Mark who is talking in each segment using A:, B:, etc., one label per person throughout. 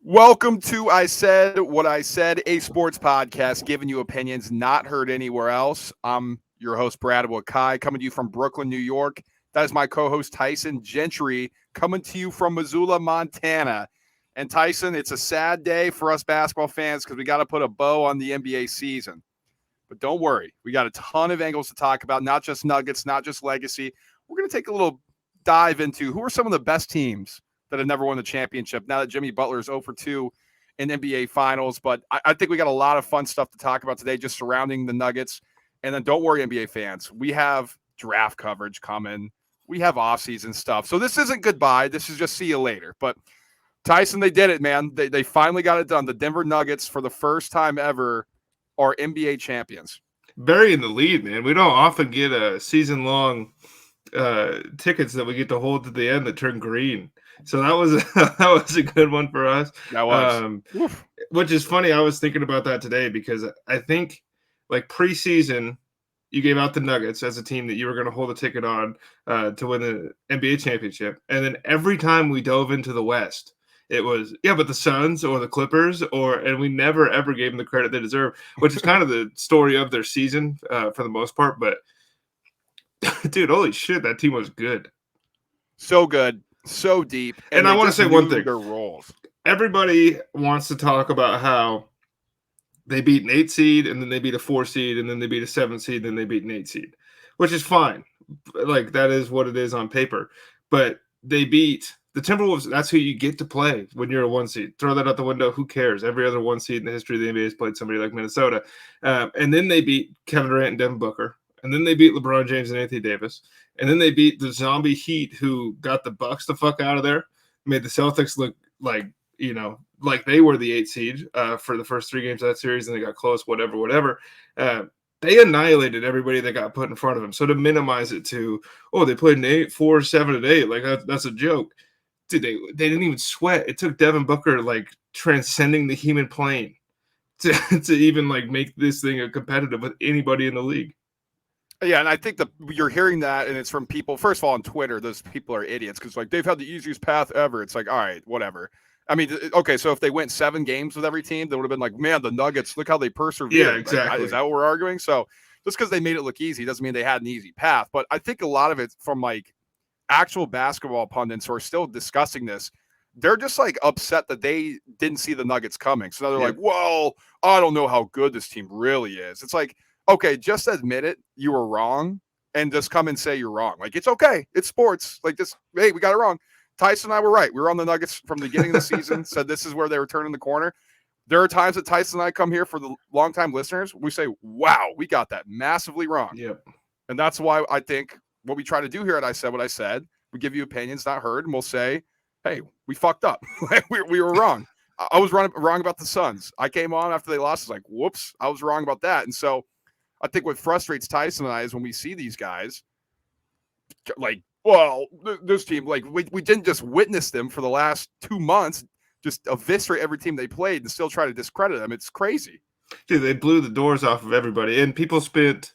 A: Welcome to I Said What I Said, a sports podcast giving you opinions not heard anywhere else. I'm your host, Brad Wakai, coming to you from Brooklyn, New York. That is my co host, Tyson Gentry, coming to you from Missoula, Montana. And Tyson, it's a sad day for us basketball fans because we got to put a bow on the NBA season. But don't worry, we got a ton of angles to talk about, not just Nuggets, not just Legacy. We're going to take a little dive into who are some of the best teams that have never won the championship now that Jimmy Butler is 0 for 2 in NBA Finals. But I think we got a lot of fun stuff to talk about today just surrounding the Nuggets. And then don't worry, NBA fans. We have draft coverage coming. We have offseason stuff. So this isn't goodbye. This is just see you later. But Tyson, they did it, man. They finally got it done. The Denver Nuggets, for the first time ever, are NBA champions.
B: Very in the lead, man. We don't often get a season-long tickets that we get to hold to the end that turn green. So that was a good one for us.
A: That was.
B: Which is funny. I was thinking about that today because I think like preseason, you gave out the Nuggets as a team that you were going to hold a ticket on to win the NBA championship. And then every time we dove into the West, it was, but the Suns or the Clippers, and we never, ever gave them the credit they deserve, which is kind of the story of their season for the most part. But, dude, holy shit, that team was good.
A: So good, so deep.
B: And I want to say one thing.
A: Their roles.
B: Everybody wants to talk about how they beat an 8 seed, and then they beat a 4 seed, and then they beat a 7 seed, and then they beat an 8 seed, which is fine. Like, that is what it is on paper. But they beat the Timberwolves. That's who you get to play when you're a 1 seed. Throw that out the window. Who cares? Every other 1 seed in the history of the NBA has played somebody like Minnesota. And then they beat Kevin Durant and Devin Booker. And then they beat LeBron James and Anthony Davis. And then they beat the zombie Heat, who got the Bucks the fuck out of there, made the Celtics look like, like they were the 8 seed for the first 3 games of that series, and they got close, whatever. They annihilated everybody that got put in front of them. So to minimize it to, they played an 8, 4, 7, and 8, like that's a joke. Dude, they didn't even sweat. It took Devin Booker like transcending the human plane to even like make this thing a competitive with anybody in the league.
A: Yeah, and I think you're hearing that, and it's from people. First of all, on Twitter, those people are idiots because like they've had the easiest path ever. It's like, all right, whatever. I mean, okay, so if they went 7 games with every team, they would have been like, man, the Nuggets, look how they persevered.
B: Yeah, exactly.
A: Like, is that what we're arguing? So just because they made it look easy doesn't mean they had an easy path. But I think a lot of it from like actual basketball pundits who are still discussing this, they're just like upset that they didn't see the Nuggets coming. So now they're like, well, I don't know how good this team really is. It's like, okay, just admit it, you were wrong, and just come and say you're wrong. Like, it's okay. It's sports. Like, this, hey, we got it wrong. Tyson and I were right. We were on the Nuggets from the beginning of the season, said this is where they were turning the corner. There are times that Tyson and I come here for the longtime listeners. We say, wow, we got that massively wrong.
B: Yep.
A: And that's why I think what we try to do here at I Said What I Said, we give you opinions not heard, and we'll say, hey, we fucked up. we were wrong. I was wrong about the Suns. I came on after they lost. I was like, whoops, I was wrong about that. And so I think what frustrates Tyson and I is when we see these guys, like, well, this team, like, we didn't just witness them for the last 2 months, just eviscerate every team they played and still try to discredit them. It's crazy.
B: Dude, they blew the doors off of everybody. And people spent,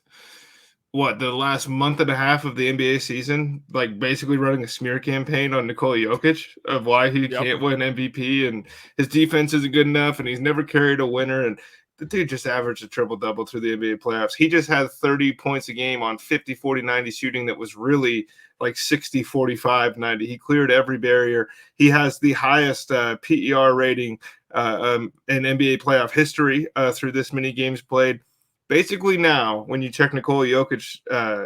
B: the last month and a half of the NBA season, like, basically running a smear campaign on Nikola Jokic of why he can't win MVP, and his defense isn't good enough, and he's never carried a winner, and the dude just averaged a triple-double through the NBA playoffs. He just had 30 points a game on 50, 40, 90 shooting that was really like 60, 45, 90. He cleared every barrier. He has the highest PER rating in NBA playoff history through this many games played. Basically now, when you check Nikola Jokic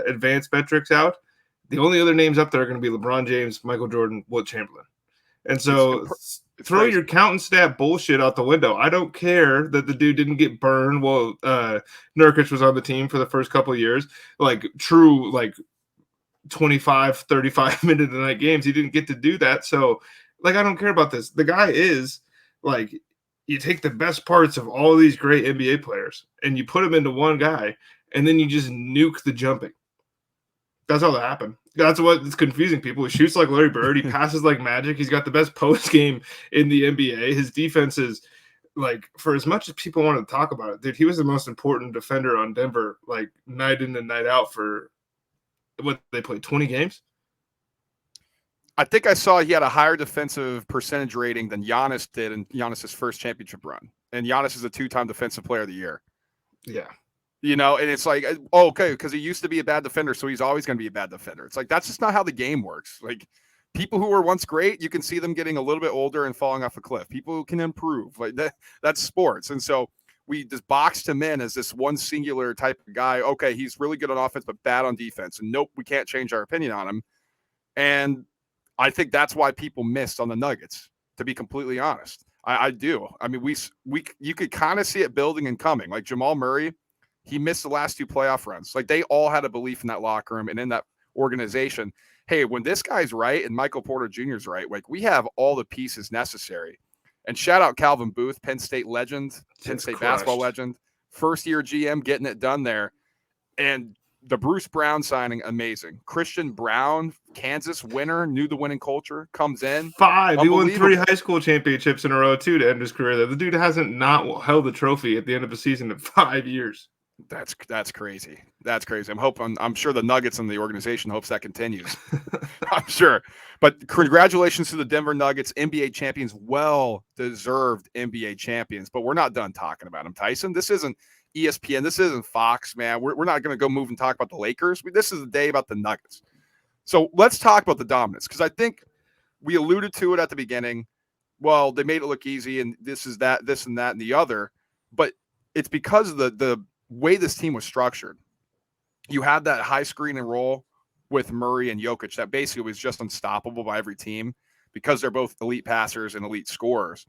B: advanced metrics out, the only other names up there are going to be LeBron James, Michael Jordan, Wilt Chamberlain. And so throw crazy. Your count and stat bullshit out the window. I don't care that the dude didn't get burned while Nurkic was on the team for the first couple of years. Like, true, like, 25, 35-minute a night games. He didn't get to do that. So, like, I don't care about this. The guy is, like, you take the best parts of all of these great NBA players and you put them into one guy, and then you just nuke the jumping. That's all that happened. That's what's confusing people. He shoots like Larry Bird. He passes like magic. He's got the best post game in the NBA. His defense is, like, for as much as people want to talk about it, dude, he was the most important defender on Denver, like, night in and night out for what they played 20 games.
A: I think I saw he had a higher defensive percentage rating than Giannis did in Giannis's first championship run. And Giannis is a 2-time defensive player of the year.
B: Yeah.
A: You know, and it's like, oh, okay, because he used to be a bad defender, so he's always going to be a bad defender. It's like, that's just not how the game works. Like, people who were once great, you can see them getting a little bit older and falling off a cliff. People who can improve, like that's sports. And so we just boxed him in as this one singular type of guy. Okay, he's really good on offense, but bad on defense. And nope, we can't change our opinion on him. And I think that's why people missed on the Nuggets, to be completely honest. I do. I mean, you could kind of see it building and coming. Like Jamal Murray, he missed the last 2 playoff runs. Like, they all had a belief in that locker room and in that organization. Hey, when this guy's right and Michael Porter Jr. is right, like, we have all the pieces necessary. And shout out Calvin Booth, Penn State legend, Penn State basketball legend, first-year GM getting it done there. And the Bruce Brown signing, amazing. Christian Brown, Kansas winner, knew the winning culture, comes in.
B: 5. He won 3 high school championships in a row, too, to end his career there. The dude hasn't not held a trophy at the end of a season in 5 years.
A: That's crazy. That's crazy. I'm sure the Nuggets and the organization hopes that continues. I'm sure. But congratulations to the Denver Nuggets, NBA champions, well-deserved NBA champions. But we're not done talking about them, Tyson. This isn't ESPN. This isn't Fox, man. We're not going to go move and talk about the Lakers. This is the day about the Nuggets. So let's talk about the dominance, because I think we alluded to it at the beginning. Well, they made it look easy, and this and that, and the other. But it's because of the way this team was structured. You had that high screen and roll with Murray and Jokic that basically was just unstoppable by every team because they're both elite passers and elite scorers.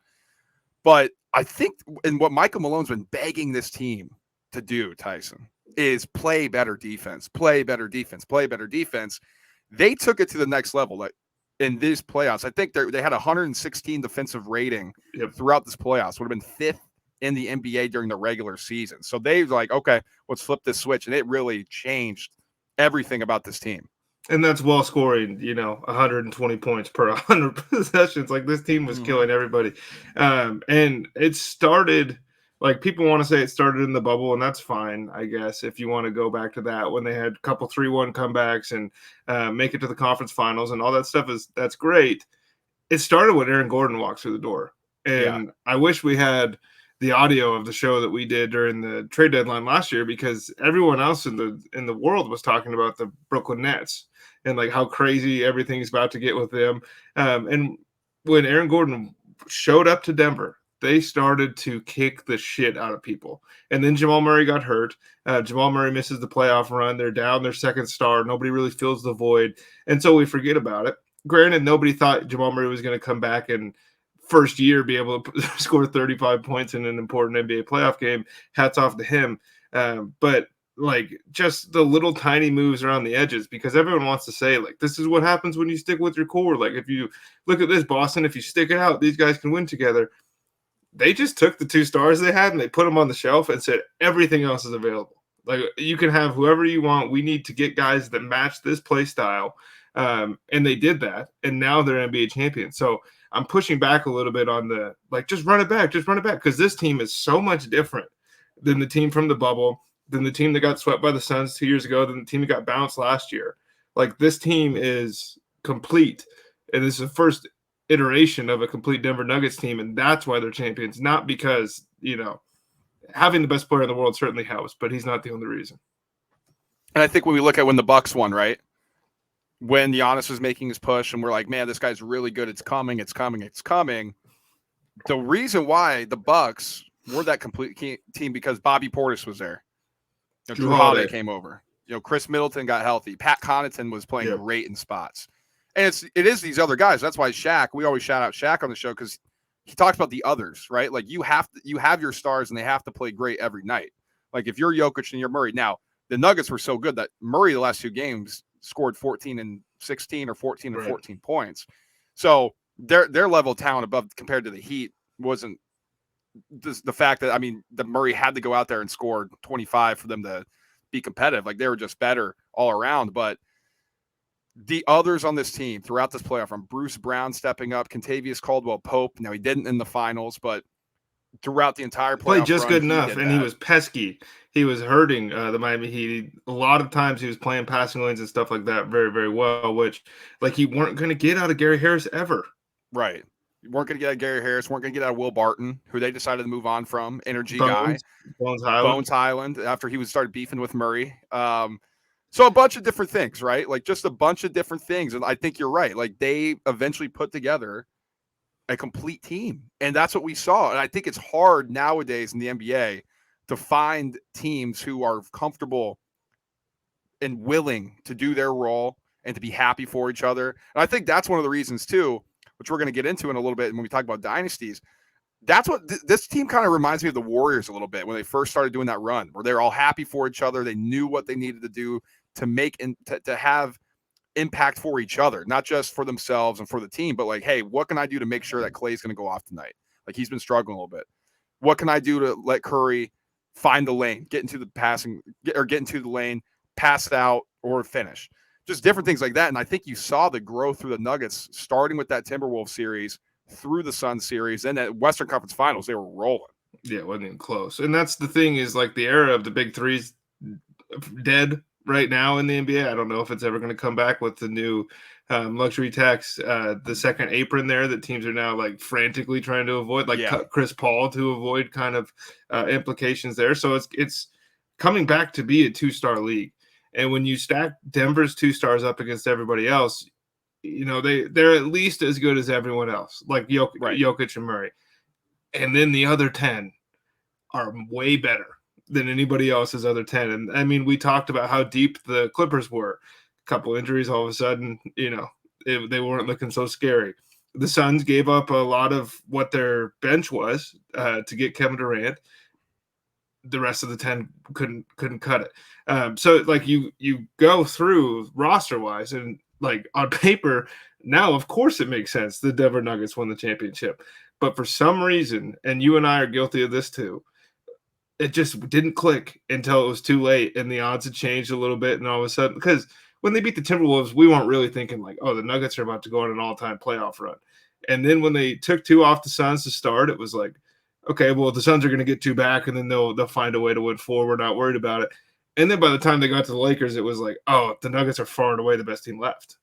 A: But I think, and what Michael Malone's been begging this team to do, Tyson, is play better defense, play better defense, play better defense. They took it to the next level. Like in these playoffs, I think they had 116 defensive rating throughout this playoffs. Would have been 5th in the NBA during the regular season. So they were like, okay, let's flip this switch. And it really changed everything about this team.
B: And that's while scoring, 120 points per 100 possessions. Like, this team was killing everybody. And it started, like, people want to say it started in the bubble, and that's fine, I guess, if you want to go back to that, when they had a couple 3-1 comebacks and make it to the conference finals and all that stuff. That's great. It started when Aaron Gordon walked through the door. And I wish we had the audio of the show that we did during the trade deadline last year, because everyone else in the world was talking about the Brooklyn Nets and like how crazy everything's about to get with them. And when Aaron Gordon showed up to Denver, they started to kick the shit out of people. And then Jamal Murray got hurt. Jamal Murray misses the playoff run. They're down their second star. Nobody really fills the void. And so we forget about it. Granted, nobody thought Jamal Murray was going to come back and first year be able to score 35 points in an important NBA playoff game. Hats off to him. But like, just the little tiny moves around the edges, because everyone wants to say, like, this is what happens when you stick with your core. Like, if you look at this, Boston, if you stick it out, these guys can win together. They just took the 2 stars they had and they put them on the shelf and said, everything else is available. Like, you can have whoever you want. We need to get guys that match this play style. And they did that. And now they're NBA champions. So I'm pushing back a little bit on the, like, just run it back. Because this team is so much different than the team from the bubble, than the team that got swept by the Suns 2 years ago, than the team that got bounced last year. Like, this team is complete. And this is the first iteration of a complete Denver Nuggets team. And that's why they're champions. Not because, having the best player in the world certainly helps, but he's not the only reason.
A: And I think when we look at when the Bucks won, right? When Giannis was making his push and we're like, man, this guy's really good. It's coming. The reason why the Bucks were that complete team, because Bobby Portis was there. Drew Holiday came over. Chris Middleton got healthy. Pat Connaughton was playing great in spots. And it is these other guys. That's why Shaq, we always shout out Shaq on the show, because he talks about the others, right? Like, you have your stars and they have to play great every night. Like, if you're Jokic and you're Murray. Now, the Nuggets were so good that Murray, the last 2 games, scored 14 and 16 or 14 and 14 points. So their level of talent above compared to the Heat wasn't the fact that, I mean, the Murray had to go out there and score 25 for them to be competitive. Like, they were just better all around. But the others on this team throughout this playoff, from Bruce Brown stepping up, Kentavious Caldwell-Pope. Now, he didn't in the finals, but throughout the entire
B: Played
A: playoff
B: just
A: run.
B: good
A: He
B: enough,
A: did
B: and he
A: that.
B: was pesky. He was hurting the Miami Heat. A lot of times he was playing passing lanes and stuff like that very, very well, which like you weren't going to get out of Gary Harris ever.
A: Right. You weren't going to get out of Gary Harris. Weren't going to get out of Will Barton, who they decided to move on from. Energy guy.
B: Bones
A: Highland, after he started beefing with Murray. So a bunch of different things, right? Like just a bunch of different things. And I think you're right. Like they eventually put together a complete team. And that's what we saw. And I think it's hard nowadays in the NBA to find teams who are comfortable and willing to do their role and to be happy for each other. And I think that's one of the reasons too, which we're going to get into in a little bit when we talk about dynasties. That's what this team kind of reminds me of the Warriors a little bit when they first started doing that run, where they're all happy for each other. They knew what they needed to do to make and to have impact for each other, not just for themselves and for the team, but like, hey, what can I do to make sure that Clay's going to go off tonight? Like he's been struggling a little bit. What can I do to let Curry find the lane, get into the passing or get into the lane, pass it out or finish? Just different things like that. And I think you saw the growth through the Nuggets, starting with that Timberwolves series, through the Suns series, and at Western Conference Finals, they were rolling.
B: Yeah, it wasn't even close. And that's the thing is like the era of the big three's dead right now in the NBA. I don't know if it's ever going to come back with the new luxury tax, the second apron there that teams are now like frantically trying to avoid, like cut Chris Paul to avoid kind of implications there. So it's coming back to be a 2-star league. And when you stack Denver's 2 stars up against everybody else, you know, they're at least as good as everyone else, like Jokic and Murray. And then the other 10 are way better than anybody else's other 10. And I mean, we talked about how deep the Clippers were. A couple injuries, all of a sudden, you know, they weren't looking so scary. The Suns gave up a lot of what their bench was to get Kevin Durant. The rest of the 10 couldn't cut it. So like you go through roster wise and like on paper, now of course it makes sense the Denver Nuggets won the championship. But for some reason, and you and I are guilty of this too, it just didn't click until it was too late and the odds had changed a little bit. And all of a sudden, because when they beat the Timberwolves, we weren't really thinking like, oh, the Nuggets are about to go on an all-time playoff run. And then when they took 2 off the Suns to start, it was like, okay, well, the Suns are going to get 2 back and then they'll find a way to win 4. We're not worried about it. And then by the time they got to the Lakers, it was like, oh, the Nuggets are far and away the best team left.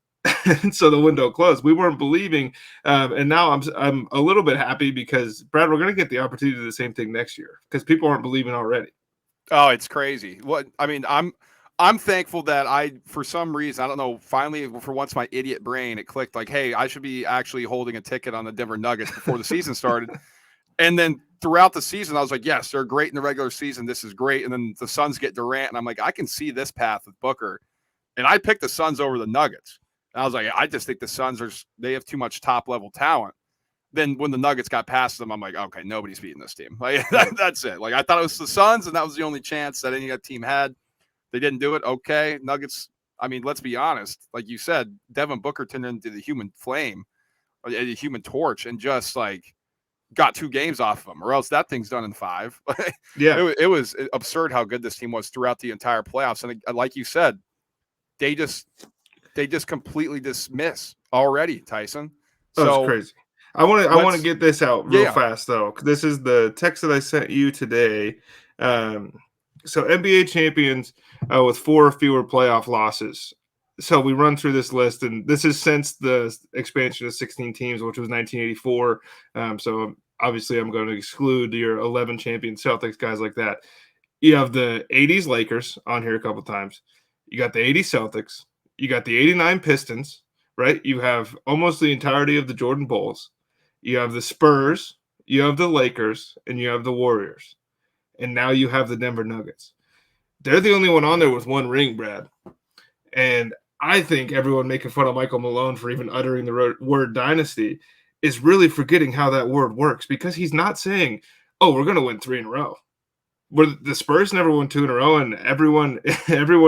B: And so the window closed. We weren't believing, and now I'm a little bit happy because Brad, we're going to get the opportunity to do the same thing next year because people aren't believing already.
A: Oh, it's crazy. What I mean, I'm thankful that I, for some reason, I don't know, finally for once my idiot brain it clicked like, hey, I should be actually holding a ticket on the Denver Nuggets before the season started. And then throughout the season, I was like, yes, they're great in the regular season. This is great. And then the Suns get Durant, and I'm like, I can see this path with Booker. And I picked the Suns over the Nuggets. And I was like, I just think the Suns they have too much top level talent. Then when the Nuggets got past them, I'm like, okay, nobody's beating this team. Like that's it. Like I thought it was the Suns, and that was the only chance that any team had. They didn't do it. Okay, Nuggets. I mean, let's be honest. Like you said, Devin Booker turned into the human flame, a human torch, and just like got 2 games off of them, or else that thing's done in 5.
B: Yeah,
A: it was absurd how good this team was throughout the entire playoffs. And like you said, they just completely dismiss already, Tyson.
B: So it's crazy. I want to get this out real fast though. This is the text that I sent you today. So NBA champions with 4 or fewer playoff losses. So we run through this list, and this is since the expansion of 16 teams, which was 1984. So obviously, I'm going to exclude your 11 champion Celtics, guys like that. You have the 80s Lakers on here a couple times. You got the 80s Celtics. You got the 89 Pistons, right? You have almost the entirety of the Jordan Bulls. You have the Spurs. You have the Lakers, and you have the Warriors. And now you have the Denver Nuggets. They're the only one on there with 1 ring, Brad. And I think everyone making fun of Michael Malone for even uttering the word dynasty is really forgetting how that word works, because he's not saying, oh, we're going to win 3 in a row. The Spurs never won 2 in a row, and everyone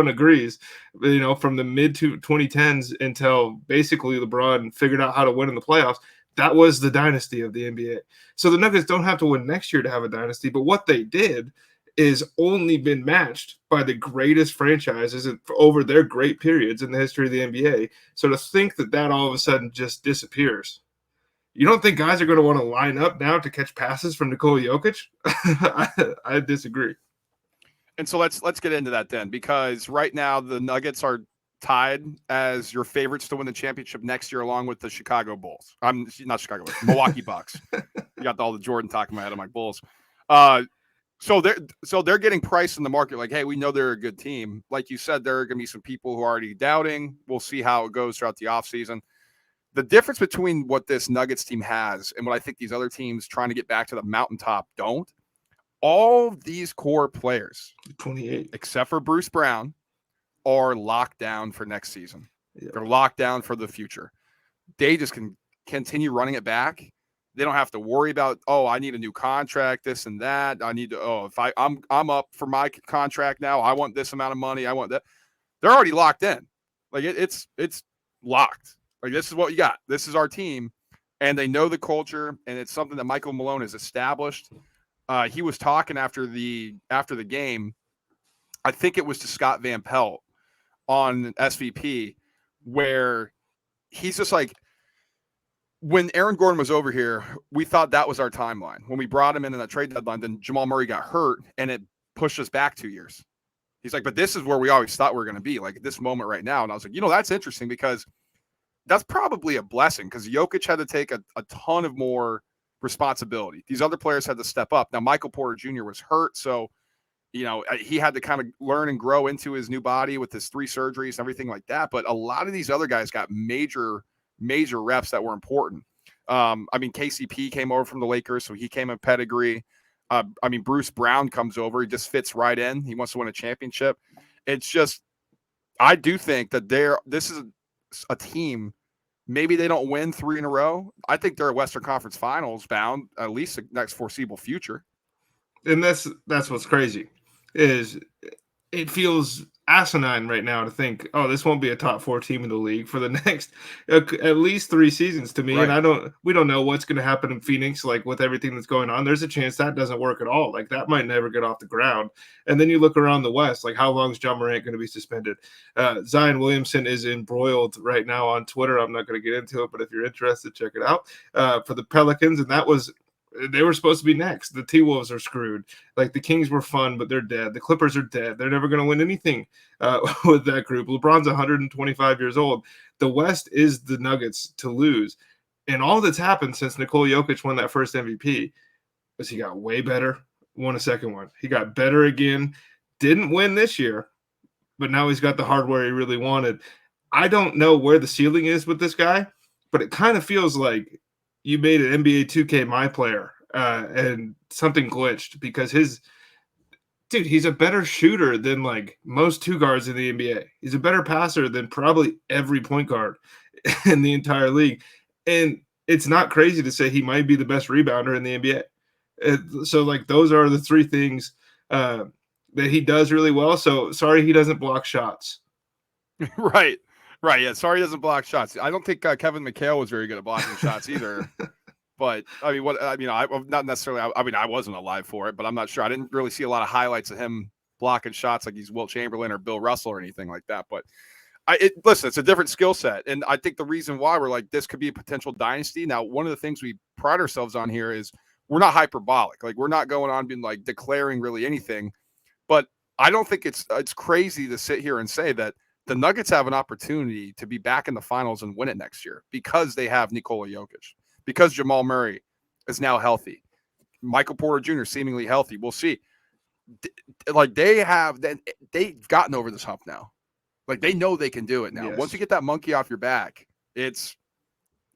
B: agrees, you know, from the mid 2010s until basically LeBron figured out how to win in the playoffs. That was the dynasty of the NBA. So the Nuggets don't have to win next year to have a dynasty, but what they did is only been matched by the greatest franchises over their great periods in the history of the NBA. So to think that all of a sudden just disappears You don't think guys are going to want to line up now to catch passes from Nikola Jokic? I disagree.
A: And so let's get into that then, because right now the Nuggets are tied as your favorites to win the championship next year, along with the Chicago Bulls. I'm not Chicago Bulls, Milwaukee Bucks. You got all the Jordan talk in my head. I'm like Bulls. So they're getting priced in the market like, hey, we know they're a good team. Like you said, there are going to be some people who are already doubting. We'll see how it goes throughout the offseason. The difference between what this Nuggets team has and what I think these other teams trying to get back to the mountaintop don't, all these core players,
B: 28,
A: except for Bruce Brown, are locked down for next season. Yeah. They're locked down for the future. They just can continue running it back. They don't have to worry about, oh, I need a new contract, this and that. I need to, if I'm up for my contract now, I want this amount of money. I want that. They're already locked in. Like it's locked. Like, this is what you got. This is our team. And they know the culture, and it's something that Michael Malone has established. He was talking after the game. I think it was to Scott Van Pelt on SVP, where he's just like, when Aaron Gordon was over here, we thought that was our timeline. When we brought him in that trade deadline, then Jamal Murray got hurt, and it pushed us back 2 years. He's like, but this is where we always thought we were going to be, like at this moment right now. And I was like, that's interesting, because that's probably a blessing, because Jokic had to take a ton of more responsibility. These other players had to step up. Now, Michael Porter Jr. was hurt, so he had to kind of learn and grow into his new body with his 3 surgeries and everything like that. But a lot of these other guys got major reps that were important. KCP came over from the Lakers, so he came in pedigree. Bruce Brown comes over. He just fits right in. He wants to win a championship. It's just, I do think that this is a team. Maybe they don't win 3 in a row. I think they're a Western Conference Finals bound, at least the next foreseeable future.
B: And that's what's crazy, is it feels asinine right now to think, oh, this won't be a top 4 team in the league for the next at least 3 seasons to me. Right. And we don't know what's going to happen in Phoenix, like with everything that's going on. There's a chance that doesn't work at all. Like, that might never get off the ground. And then you look around the West, like, how long is John Morant going to be suspended? Zion Williamson is embroiled right now on Twitter. I'm not going to get into it, but if you're interested, check it out, for the Pelicans. And they were supposed to be next. The T-Wolves are screwed. Like, the Kings were fun, but they're dead. The Clippers are dead. They're never going to win anything with that group. LeBron's 125 years old. The West is the Nuggets to lose. And all that's happened since Nikola Jokic won that first MVP was he got way better, won a second one. He got better again, didn't win this year, but now he's got the hardware he really wanted. I don't know where the ceiling is with this guy, but it kind of feels like you made an NBA 2K My Player and something glitched, because he's a better shooter than like most 2 guards in the NBA. He's a better passer than probably every point guard in the entire league. And it's not crazy to say he might be the best rebounder in the NBA. So like, those are the 3 things that he does really well. So sorry he doesn't block shots.
A: Right. Yeah. Sorry he doesn't block shots. I don't think Kevin McHale was very good at blocking shots either. But I not necessarily. I wasn't alive for it, but I'm not sure. I didn't really see a lot of highlights of him blocking shots like he's Wilt Chamberlain or Bill Russell or anything like that. But listen, it's a different skill set, and I think the reason why we're like, this could be a potential dynasty. Now, one of the things we pride ourselves on here is we're not hyperbolic. Like, we're not going on being like declaring really anything. But I don't think it's crazy to sit here and say that the Nuggets have an opportunity to be back in the finals and win it next year, because they have Nikola Jokic, because Jamal Murray is now healthy, Michael Porter Jr. seemingly healthy. We'll see. Like, they've gotten over this hump now. Like, they know they can do it now. Yes. Once you get that monkey off your back, it's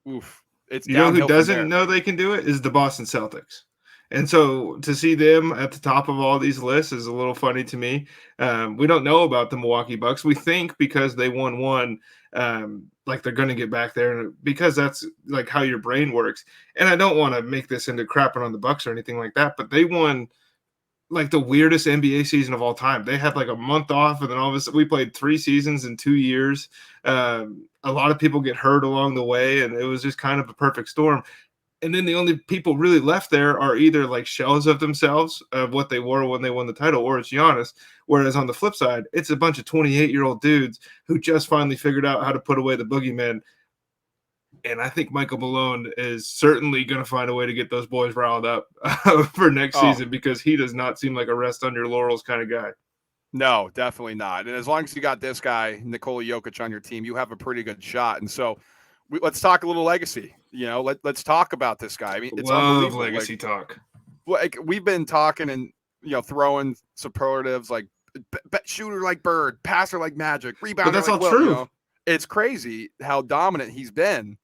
A: oof. It's,
B: you know who doesn't know they can do it is the Boston Celtics. And so to see them at the top of all these lists is a little funny to me. We don't know about the Milwaukee Bucks. We think because they won one, like they're going to get back there, because that's like how your brain works. And I don't want to make this into crapping on the Bucks or anything like that, but they won like the weirdest NBA season of all time. They had like a month off, and then all of a sudden we played 3 seasons in 2 years. A lot of people get hurt along the way, and it was just kind of a perfect storm. And then the only people really left there are either like shells of themselves of what they were when they won the title, or it's Giannis. Whereas on the flip side, it's a bunch of 28-year-old dudes who just finally figured out how to put away the boogeyman. And I think Michael Malone is certainly going to find a way to get those boys riled up for next season, because he does not seem like a rest on your laurels kind of guy.
A: No, definitely not. And as long as you got this guy, Nikola Jokic, on your team, you have a pretty good shot. And so let's talk a little legacy. Let's talk about this guy. I mean, it's unbelievable.
B: Legacy talk.
A: Like we've been talking and throwing superlatives like shooter like Bird, passer like Magic, rebounder.
B: But that's
A: like
B: all true.
A: It's crazy how dominant he's been.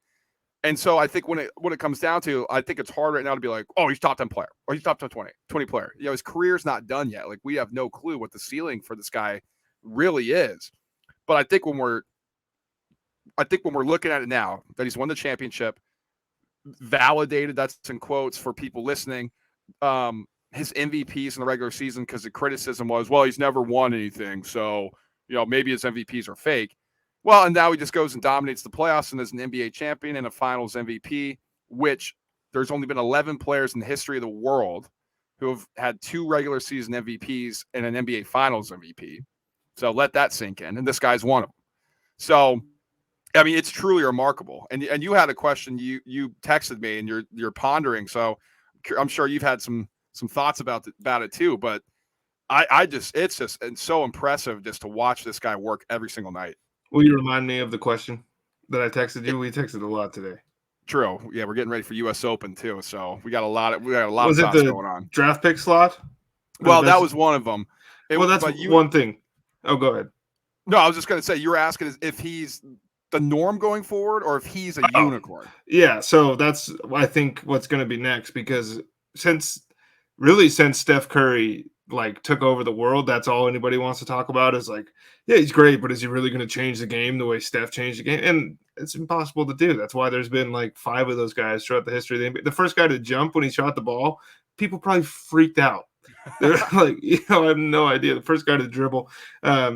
A: And so I think when it comes down to, I think it's hard right now to be like, oh, he's top 10 player, or he's top 20 player. His career's not done yet. Like, we have no clue what the ceiling for this guy really is. But I think when we're looking at it now, that he's won the championship, validated, that's in quotes for people listening, his MVPs in the regular season, because the criticism was, well, he's never won anything, so maybe his MVPs are fake. Well, and now he just goes and dominates the playoffs and is an NBA champion and a finals MVP, which there's only been 11 players in the history of the world who have had 2 regular season MVPs and an NBA finals MVP. So let that sink in. And this guy's one of them. So, I mean, it's truly remarkable. And you had a question you texted me and you're pondering. So I'm sure you've had some thoughts about it too. But it's so impressive just to watch this guy work every single night.
B: Will you remind me of the question that I texted you? We texted a lot today.
A: True. Yeah, we're getting ready for U.S. Open too, so we got a lot of
B: was
A: thoughts going on.
B: Draft pick slot?
A: Well, that was one of them.
B: That's one thing. Oh, go ahead.
A: No, I was just going to say, you were asking if he's the norm going forward or if he's a unicorn.
B: Yeah, so that's, I think, what's going to be next, because since Steph Curry took over the world, that's all anybody wants to talk about is yeah, he's great, but is he really going to change the game the way Steph changed the game? And it's impossible to do. That's why there's been 5 of those guys throughout the history of the NBA. The first guy to jump when he shot the ball, people probably freaked out. They're I have no idea. The first guy to dribble.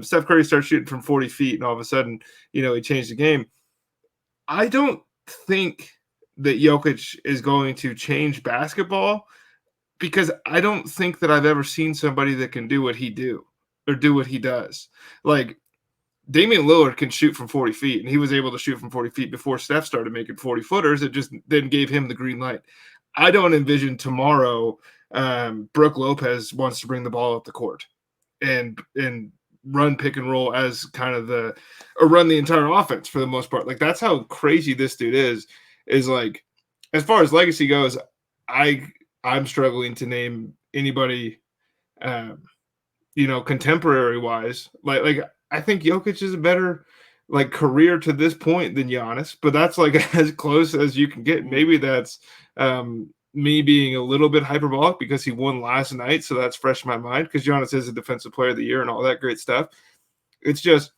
B: Steph Curry starts shooting from 40 feet, and all of a sudden, he changed the game. I don't think that Jokic is going to change basketball, because I don't think that I've ever seen somebody that can do what he does. Damian Lillard can shoot from 40 feet, and he was able to shoot from 40 feet before Steph started making 40-footers. It just then gave him the green light. I don't envision tomorrow Brook Lopez wants to bring the ball up the court and run pick and roll as kind of or run the entire offense for the most part. That's how crazy this dude is as far as legacy goes. I'm struggling to name anybody, contemporary wise. I think Jokic is a better career to this point than Giannis, but that's as close as you can get. Maybe that's me being a little bit hyperbolic because he won last night, so that's fresh in my mind, because Giannis is a defensive player of the year and all that great stuff. It's just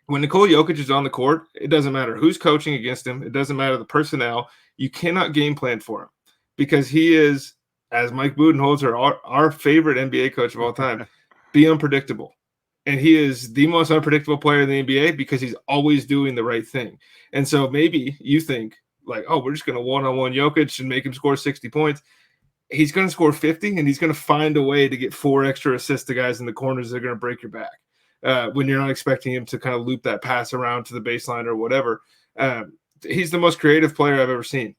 B: when Nikola Jokic is on the court, it doesn't matter who's coaching against him. It doesn't matter the personnel. You cannot game plan for him, because he is, as Mike Budenholzer, our favorite NBA coach of all time, be unpredictable. And he is the most unpredictable player in the NBA because he's always doing the right thing. And so maybe you think, we're just going to one-on-one Jokic and make him score 60 points. He's going to score 50, and he's going to find a way to get 4 extra assists to guys in the corners that are going to break your back when you're not expecting him to kind of loop that pass around to the baseline or whatever. He's the most creative player I've ever seen.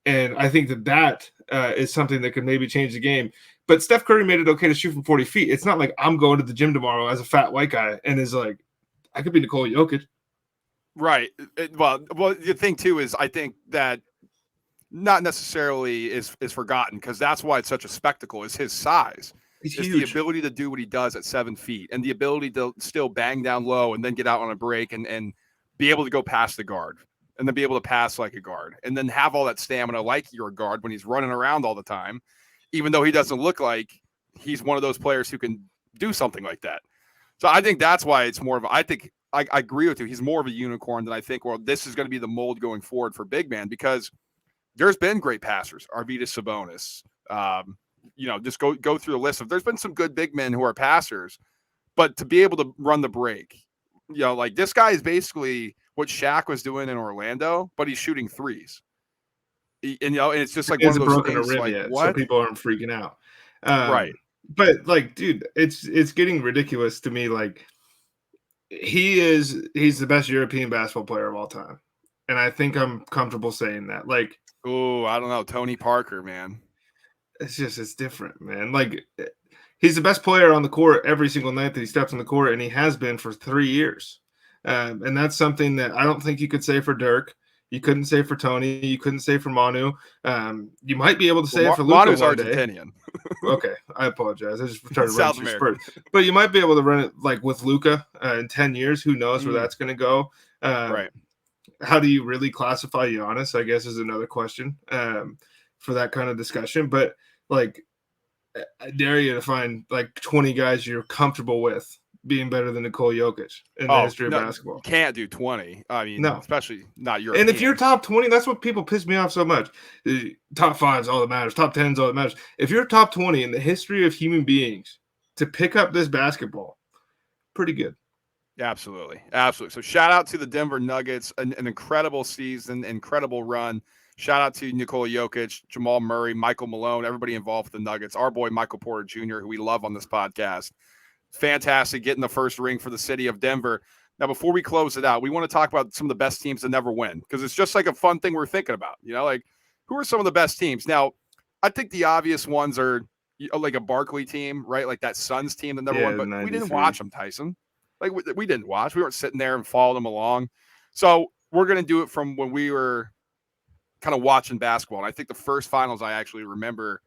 B: And I think that is something that could maybe change the game. But Steph Curry made it okay to shoot from 40 feet. It's not like I'm going to the gym tomorrow as a fat white guy and is I could be Nikola Jokic.
A: Right. Well, the thing too is I think that not necessarily is forgotten, because that's why it's such a spectacle, is his size.
B: It's
A: the ability to do what he does at 7 feet, and the ability to still bang down low and then get out on a break and be able to go past the guard, and then be able to pass like a guard, and then have all that stamina like your guard when he's running around all the time, even though he doesn't look like he's one of those players who can do something like that. So I think that's why it's more of I agree with you. He's more of a unicorn than I think, well, this is going to be the mold going forward for big man, because there's been great passers, Arvydas Sabonis, just go through the list of, there's been some good big men who are passers, but to be able to run the break, this guy is basically what Shaq was doing in Orlando, but he's shooting threes. And it's just one of those things.
B: So people aren't freaking out,
A: right?
B: But dude, it's getting ridiculous to me. He's the best European basketball player of all time, and I think I'm comfortable saying that. Like,
A: oh, I don't know, Tony Parker, man.
B: it's different, man. Like, he's the best player on the court every single night that he steps on the court, and he has been for 3 years. And that's something that I don't think you could say for Dirk. You couldn't say for Tony. You couldn't say for Manu. You might be able to say it for Luka
A: Manu's
B: one day.
A: Argentinian.
B: Okay, I apologize. I just tried to run
A: South
B: through
A: America.
B: Spurs. But you might be able to run it like with Luka in 10 years. Who knows where that's going to go?
A: Right.
B: How do you really classify Giannis, I guess, is another question for that kind of discussion. But, like, I dare you to find, like, 20 guys you're comfortable with being better than Nikola Jokic in the history of basketball.
A: You can't do 20. I mean,
B: no.
A: Especially not European.
B: And if you're top 20, that's what people piss me off so much. Top 5's all that matters. Top 10's all that matters. If you're top 20 in the history of human beings to pick up this basketball, pretty good.
A: Absolutely. Absolutely. So shout out to the Denver Nuggets, an incredible season, incredible run. Shout out to Nikola Jokic, Jamal Murray, Michael Malone, everybody involved with the Nuggets. Our boy Michael Porter Jr., who we love on this podcast. Fantastic getting the first ring for the city of Denver. Now, before we close it out, we want to talk about some of the best teams that never win, because it's just like a fun thing we're thinking about. You know, like, who are some of the best teams? Now, I think the obvious ones are like a Barkley team, right? Like that Suns team that never won, but
B: 93.
A: we didn't watch them, Tyson. Like, we didn't watch. We weren't sitting there and following them along. So we're going to do it from when we were kind of watching basketball. And I think the first finals I actually remember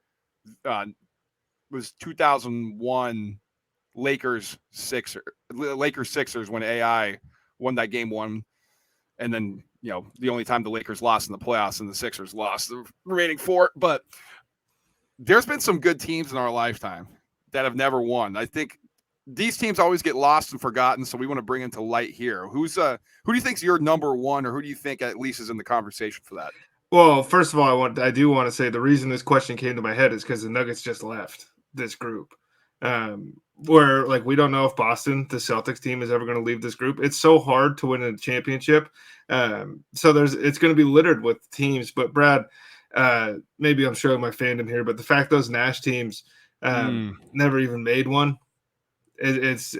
A: was 2001 Lakers Sixers when AI won that game one. And then, you know, the only time the Lakers lost in the playoffs and the Sixers lost the remaining 4. But there's been some good teams in our lifetime that have never won. I think these teams always get lost and forgotten, so we want to bring into light here. Who do you think's your number one, or who do you think at least is in the conversation for that?
B: Well, first of all, I do want to say the reason this question came to my head is because the Nuggets just left this group. Where, like, we don't know if Boston, the Celtics team, is ever going to leave this group. It's so hard to win a championship. So it's going to be littered with teams. But Brad, maybe I'm showing my fandom here, but the fact those Nash teams never even made one, it's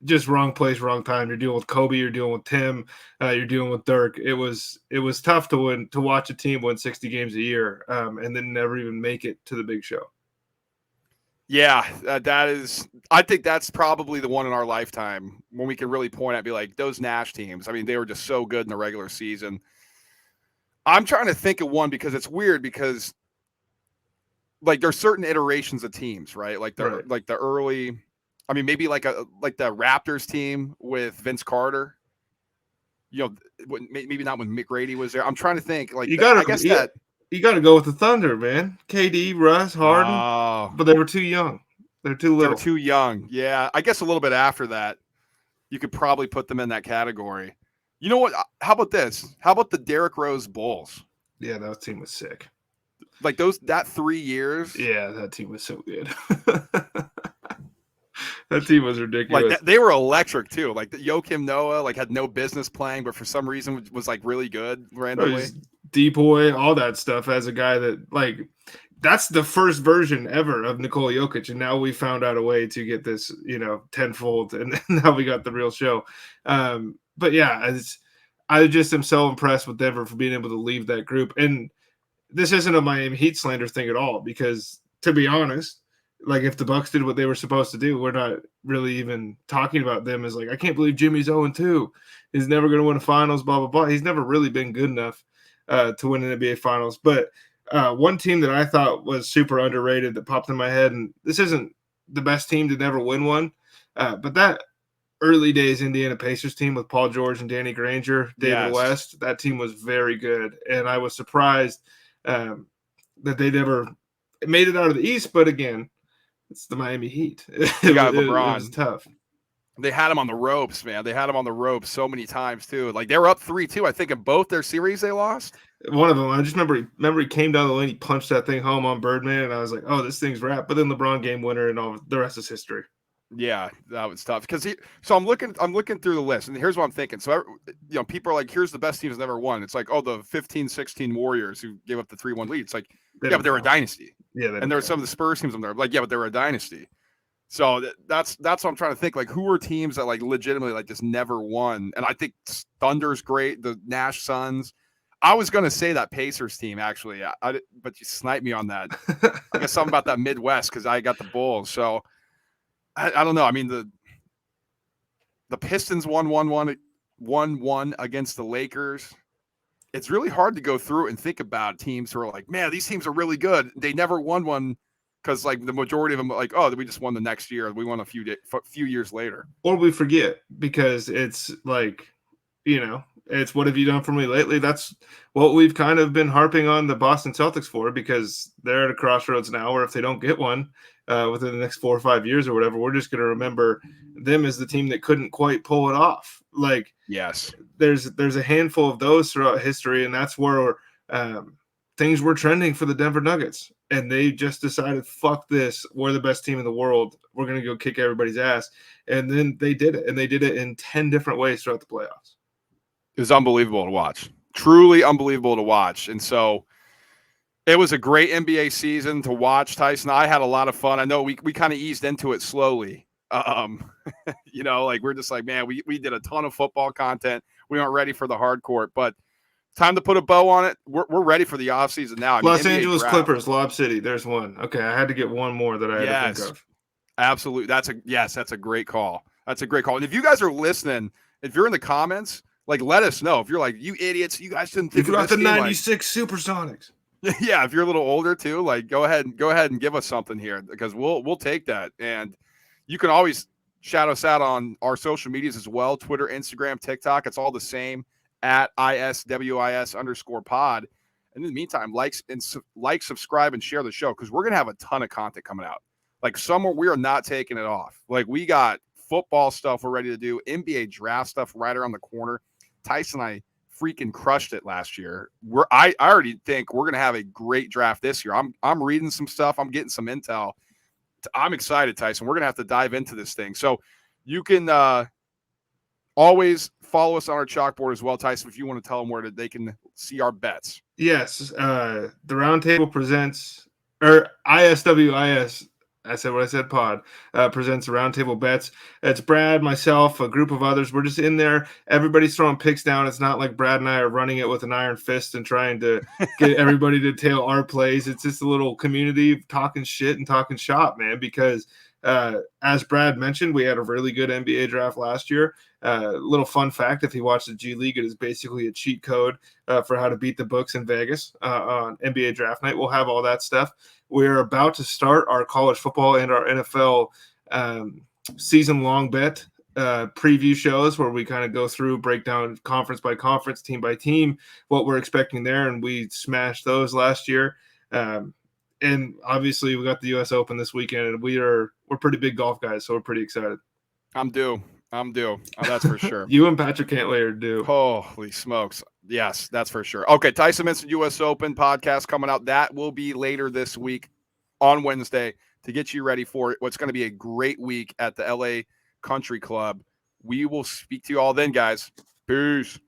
B: just wrong place, wrong time. You're dealing with Kobe, you're dealing with Tim, you're dealing with Dirk. It was tough to watch a team win 60 games a year and then never even make it to the big show.
A: Yeah, I think that's probably the one in our lifetime when we can really point at, be like, those Nash teams. I mean, they were just so good in the regular season. I'm trying to think of one because it's weird because, like, there's certain iterations of teams, right? Like like the early, I mean, maybe like the Raptors team with Vince Carter. You know, maybe not when McGrady was there. I'm trying to think. Like,
B: you got to go with the Thunder, man. KD, Russ, Harden, but they were too young. They're too little.
A: They were too young. Yeah, I guess a little bit after that, you could probably put them in that category. You know what? How about this? How about the Derrick Rose Bulls?
B: Yeah, that team was sick.
A: Like that 3 years.
B: Yeah, that team was so good. That team was ridiculous.
A: Like they were electric too. Like Joakim Noah, like, had no business playing, but for some reason was like really good randomly.
B: Depoy, all that stuff. As a guy that, like, that's the first version ever of Nikola Jokic, and now we found out a way to get this, you know, tenfold, and now we got the real show. But yeah, I just am so impressed with Denver for being able to leave that group. And this isn't a Miami Heat slander thing at all, because, to be honest, like, if the Bucks did what they were supposed to do, we're not really even talking about them as, like, I can't believe Jimmy's 0-2. He's never going to win a finals, blah, blah, blah. He's never really been good enough to win an NBA finals. But one team that I thought was super underrated that popped in my head, and this isn't the best team to never win one, but that early days Indiana Pacers team with Paul George and Danny Granger, David West, that team was very good. And I was surprised that they never made it out of the East. But again, it's the Miami Heat.
A: You got LeBron.
B: It was tough.
A: They had him on the ropes, man. They had him on the ropes so many times too. Like, they were up 3-2, I think, in both their series they lost.
B: One of them, I just remember he came down the lane, he punched that thing home on Birdman, and I was like, oh, this thing's wrapped. But then LeBron game winner, and all the rest is history.
A: Yeah, that was tough. So I'm looking through the list, and here's what I'm thinking. So, you know, people are like, here's the best teams never won. It's like, oh, the 15-16 Warriors who gave up the 3-1 lead. It's like, yeah, but they were a dynasty.
B: Yeah,
A: and there were some of the Spurs teams on there. Like, yeah, but they were a dynasty. So that's what I'm trying to think. Like, who are teams that like legitimately like just never won? And I think Thunder's great. The Nash Suns. I was gonna say that Pacers team actually, but you sniped me on that. I guess something about that Midwest because I got the Bulls. So I don't know. I mean the Pistons won 1-1 against the Lakers. It's really hard to go through and think about teams who are like, man, these teams are really good. They never won one. Because like the majority of them, like, oh, we just won the next year. We won a few years later,
B: or we forget because it's like, it's what have you done for me lately? That's what we've kind of been harping on the Boston Celtics for, because they're at a crossroads now where if they don't get one within the next 4 or 5 years or whatever, we're just going to remember them as the team that couldn't quite pull it off. Like,
A: yes,
B: there's a handful of those throughout history, and that's where things were trending for the Denver Nuggets. And they just decided, fuck this. We're the best team in the world. We're going to go kick everybody's ass. And then they did it. And they did it in 10 different ways throughout the playoffs.
A: It was unbelievable to watch. Truly unbelievable to watch. And so it was a great NBA season to watch, Tyson. I had a lot of fun. I know we kind of eased into it slowly. Like we're just like, man, we did a ton of football content. We aren't ready for the hardcore, but time to put a bow on it. We're ready for the offseason now.
B: Los Angeles Clippers, Lob City. There's one. Okay, I had to get one more that I had to think of.
A: Absolutely. That's a great call. That's a great call. And if you guys are listening, if you're in the comments, like let us know. If you're like, you idiots, you guys didn't think
B: you forgot the 96 Supersonics.
A: Yeah, if you're a little older too, like go ahead and give us something here, because we'll take that. And you can always shout us out on our social medias as well: Twitter, Instagram, TikTok. It's all the same at ISWIS_pod. And in the meantime, like, subscribe, and share the show, because we're gonna have a ton of content coming out. Like somewhere we are not taking it off. Like we got football stuff we're ready to do, NBA draft stuff right around the corner. Tyson and I freaking crushed it last year. I already think we're gonna have a great draft this year. I'm reading some stuff. I'm getting some intel. I'm excited, Tyson. We're gonna have to dive into this thing. So you can always follow us on our chalkboard as well, Tyson, if you want to tell them where they can see our bets.
B: Yes, the Roundtable presents, or ISWIS. I said what I said. Pod presents Roundtable Bets. It's Brad, myself, a group of others. We're just in there. Everybody's throwing picks down. It's not like Brad and I are running it with an iron fist and trying to get everybody to tail our plays. It's just a little community talking shit and talking shop, man. Because as Brad mentioned, we had a really good NBA draft last year. Little fun fact: if you watch the G League, it is basically a cheat code for how to beat the books in Vegas on NBA draft night. We'll have all that stuff. We're about to start our college football and our NFL season-long bet preview shows, where we kind of go through, break down conference by conference, team by team, what we're expecting there, and we smashed those last year. And obviously, we got the U.S. Open this weekend, and we're pretty big golf guys, so we're pretty excited.
A: I'm due. Oh, that's for sure.
B: You and Patrick Cantlay are due.
A: Holy smokes. Yes, that's for sure. Okay, Tyson mentioned U.S. Open podcast coming out. That will be later this week on Wednesday to get you ready for it. What's going to be a great week at the LA Country Club. We will speak to you all then, guys. Peace.